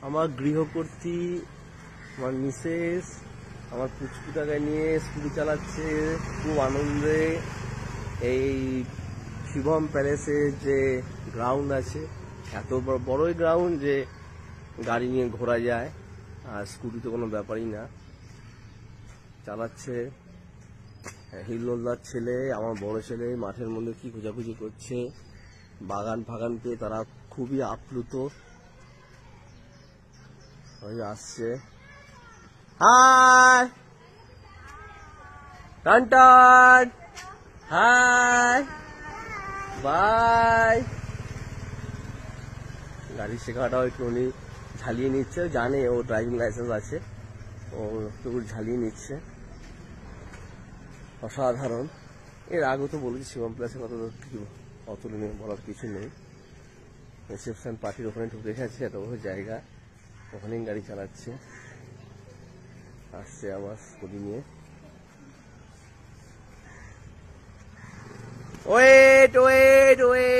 আমার গৃহকর্ত্রী, আমার মিসেস, আমার পুচকুটাকে নিয়ে স্কুটি চালাচ্ছে খুব আনন্দে। এই শিবম প্যালেসের যে গ্রাউন্ড আছে, এত বড়ই গ্রাউন্ড যে গাড়ি নিয়ে ঘোরা যায়, আর স্কুটি তো কোনো ব্যাপারই না। চালাচ্ছে হিল্লোলদার ছেলে, আমার বড় ছেলে মাঠের মধ্যে কি খোঁজাখুঁজি করছে। বাগান ফাগান পেয়ে তারা খুবই আপ্লুত হয়ে আসছে। হাই টান, হাই বাই। গাড়ি শেখাটাও একটু উনি ঝালিয়ে নিচ্ছে, জানে ও ড্রাইভিং লাইসেন্স আছে, ও একটু ঝালিয়ে নিচ্ছে। অসাধারণ। এর আগে তো বলেছি শিবম প্লাসের কথা, অতুলনীয় বলার কিছু নেই। রিসেপশন পার্টির ওখানে ঢুকে গেছে, এত বড় জায়গা, ওখানেই গাড়ি চালাচ্ছে। আসছে আবার স্কুটি নিয়ে। Wait wait wait.